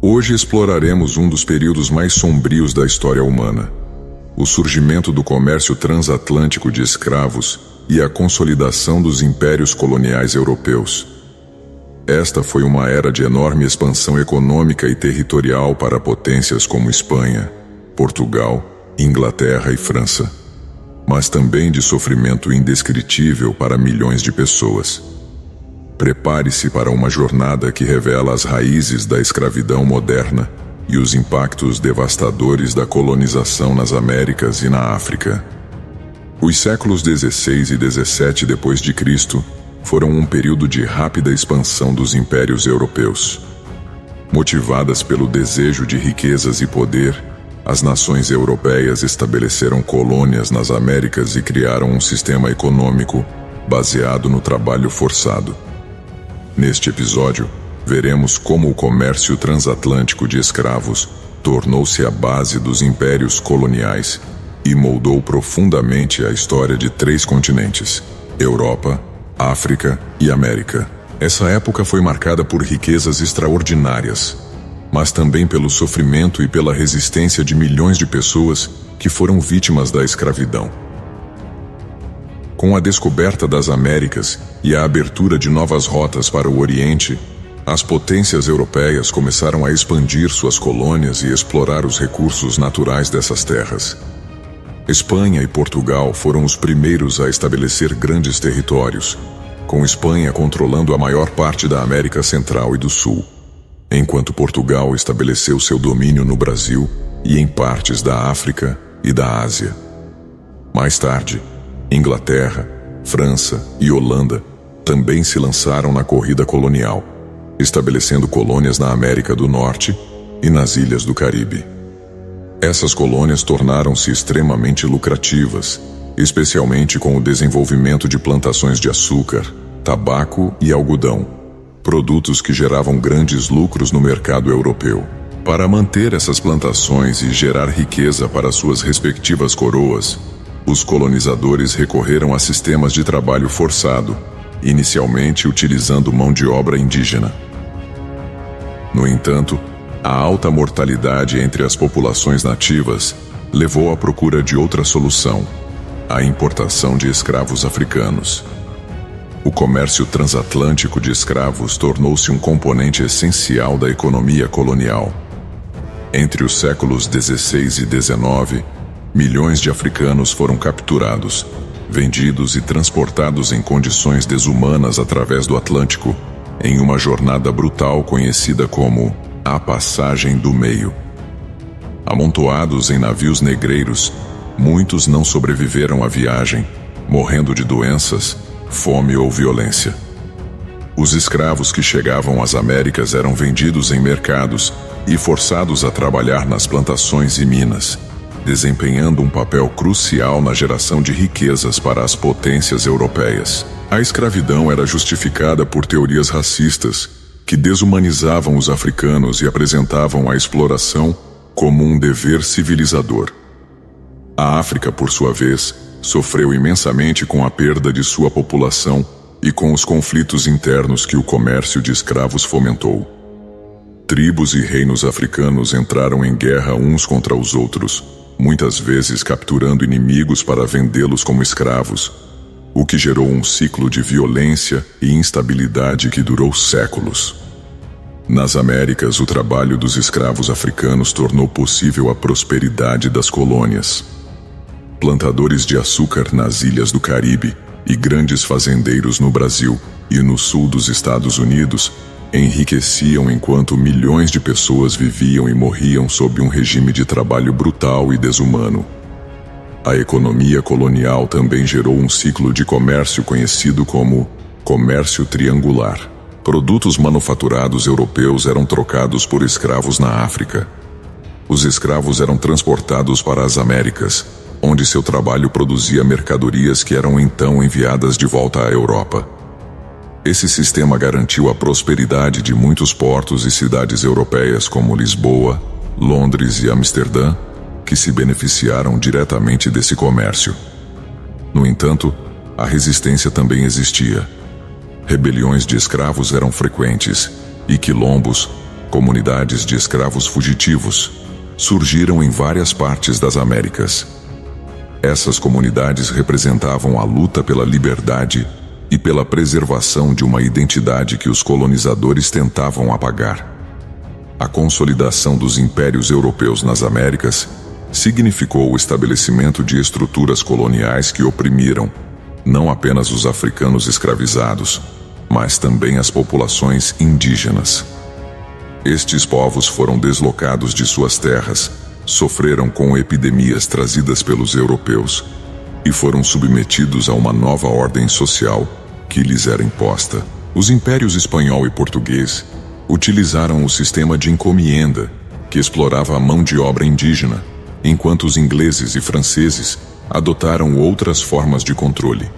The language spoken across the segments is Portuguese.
Hoje exploraremos um dos períodos mais sombrios da história humana: o surgimento do comércio transatlântico de escravos e a consolidação dos impérios coloniais europeus. Esta foi uma era de enorme expansão econômica e territorial para potências como Espanha, Portugal, Inglaterra e França, mas também de sofrimento indescritível para milhões de pessoas. Prepare-se para uma jornada que revela as raízes da escravidão moderna e os impactos devastadores da colonização nas Américas e na África. Os séculos 16 e 17 d.C. foram um período de rápida expansão dos impérios europeus. Motivadas pelo desejo de riquezas e poder, as nações europeias estabeleceram colônias nas Américas e criaram um sistema econômico baseado no trabalho forçado. Neste episódio, veremos como o comércio transatlântico de escravos tornou-se a base dos impérios coloniais e moldou profundamente a história de 3 continentes: Europa, África e América. Essa época foi marcada por riquezas extraordinárias, mas também pelo sofrimento e pela resistência de milhões de pessoas que foram vítimas da escravidão. Com a descoberta das Américas e a abertura de novas rotas para o Oriente, as potências europeias começaram a expandir suas colônias e explorar os recursos naturais dessas terras. Espanha e Portugal foram os primeiros a estabelecer grandes territórios, com Espanha controlando a maior parte da América Central e do Sul, enquanto Portugal estabeleceu seu domínio no Brasil e em partes da África e da Ásia. Mais tarde, Inglaterra, França e Holanda também se lançaram na corrida colonial, estabelecendo colônias na América do Norte e nas ilhas do Caribe. Essas colônias tornaram-se extremamente lucrativas, especialmente com o desenvolvimento de plantações de açúcar, tabaco e algodão, produtos que geravam grandes lucros no mercado europeu. Para manter essas plantações e gerar riqueza para suas respectivas coroas, os colonizadores recorreram a sistemas de trabalho forçado, inicialmente utilizando mão de obra indígena. No entanto, a alta mortalidade entre as populações nativas levou à procura de outra solução: a importação de escravos africanos. O comércio transatlântico de escravos tornou-se um componente essencial da economia colonial. Entre os séculos 16 e 19, milhões de africanos foram capturados, vendidos e transportados em condições desumanas através do Atlântico, em uma jornada brutal conhecida como a Passagem do Meio. Amontoados em navios negreiros, muitos não sobreviveram à viagem, morrendo de doenças, fome ou violência. Os escravos que chegavam às Américas eram vendidos em mercados e forçados a trabalhar nas plantações e minas, desempenhando um papel crucial na geração de riquezas para as potências europeias. A escravidão era justificada por teorias racistas que desumanizavam os africanos e apresentavam a exploração como um dever civilizador. A África, por sua vez, sofreu imensamente com a perda de sua população e com os conflitos internos que o comércio de escravos fomentou. Tribos e reinos africanos entraram em guerra uns contra os outros, muitas vezes capturando inimigos para vendê-los como escravos, o que gerou um ciclo de violência e instabilidade que durou séculos. Nas Américas, o trabalho dos escravos africanos tornou possível a prosperidade das colônias. Plantadores de açúcar nas ilhas do Caribe e grandes fazendeiros no Brasil e no sul dos Estados Unidos enriqueciam enquanto milhões de pessoas viviam e morriam sob um regime de trabalho brutal e desumano. A economia colonial também gerou um ciclo de comércio conhecido como comércio triangular. Produtos manufaturados europeus eram trocados por escravos na África. Os escravos eram transportados para as Américas, onde seu trabalho produzia mercadorias que eram então enviadas de volta à Europa. Esse sistema garantiu a prosperidade de muitos portos e cidades europeias como Lisboa, Londres e Amsterdã, que se beneficiaram diretamente desse comércio. No entanto, a resistência também existia. Rebeliões de escravos eram frequentes, e quilombos, comunidades de escravos fugitivos surgiram em várias partes das Américas. Essas comunidades representavam a luta pela liberdade e pela preservação de uma identidade que os colonizadores tentavam apagar. A consolidação dos impérios europeus nas Américas significou o estabelecimento de estruturas coloniais que oprimiram não apenas os africanos escravizados, mas também as populações indígenas. Estes povos foram deslocados de suas terras, sofreram com epidemias trazidas pelos europeus e foram submetidos a uma nova ordem social que lhes era imposta. Os impérios espanhol e português utilizaram o sistema de encomienda, que explorava a mão de obra indígena, enquanto os ingleses e franceses adotaram outras formas de controle,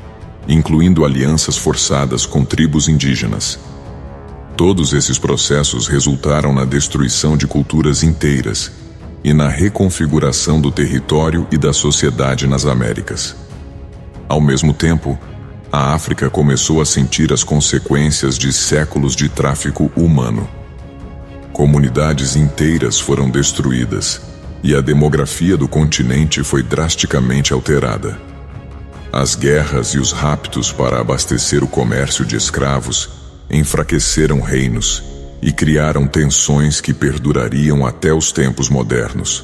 incluindo alianças forçadas com tribos indígenas. Todos esses processos resultaram na destruição de culturas inteiras e na reconfiguração do território e da sociedade nas Américas. Ao mesmo tempo, a África começou a sentir as consequências de séculos de tráfico humano. Comunidades inteiras foram destruídas e a demografia do continente foi drasticamente alterada. As guerras e os raptos para abastecer o comércio de escravos enfraqueceram reinos e criaram tensões que perdurariam até os tempos modernos.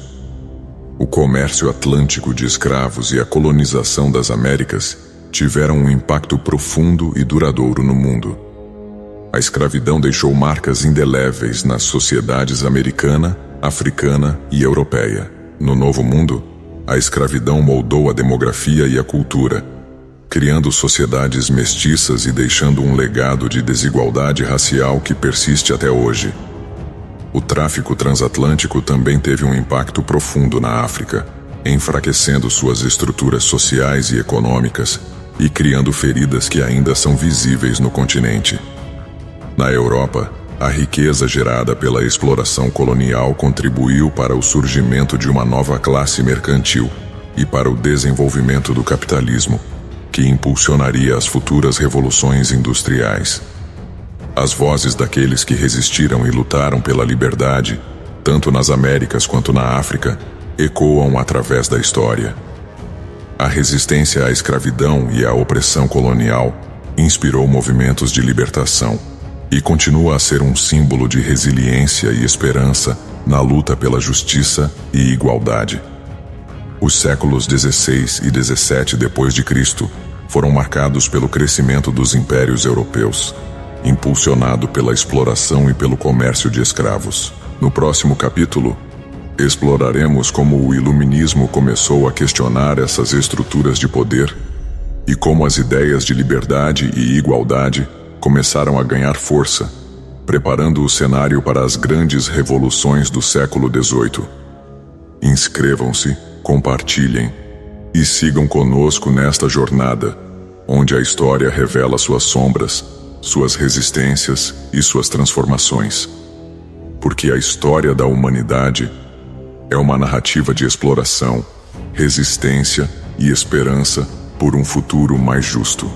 O comércio atlântico de escravos e a colonização das Américas tiveram um impacto profundo e duradouro no mundo. A escravidão deixou marcas indeléveis nas sociedades americana, africana e europeia. No Novo Mundo, a escravidão moldou a demografia e a cultura, criando sociedades mestiças e deixando um legado de desigualdade racial que persiste até hoje. O tráfico transatlântico também teve um impacto profundo na África, enfraquecendo suas estruturas sociais e econômicas e criando feridas que ainda são visíveis no continente. Na Europa, a riqueza gerada pela exploração colonial contribuiu para o surgimento de uma nova classe mercantil e para o desenvolvimento do capitalismo, que impulsionaria as futuras revoluções industriais. As vozes daqueles que resistiram e lutaram pela liberdade, tanto nas Américas quanto na África, ecoam através da história. A resistência à escravidão e à opressão colonial inspirou movimentos de libertação e continua a ser um símbolo de resiliência e esperança na luta pela justiça e igualdade. Os séculos 16 e 17 depois de Cristo foram marcados pelo crescimento dos impérios europeus, impulsionado pela exploração e pelo comércio de escravos. No próximo capítulo, exploraremos como o iluminismo começou a questionar essas estruturas de poder e como as ideias de liberdade e igualdade começaram a ganhar força, preparando o cenário para as grandes revoluções do século XVIII. Inscrevam-se, compartilhem e sigam conosco nesta jornada, onde a história revela suas sombras, suas resistências e suas transformações. Porque a história da humanidade é uma narrativa de exploração, resistência e esperança por um futuro mais justo.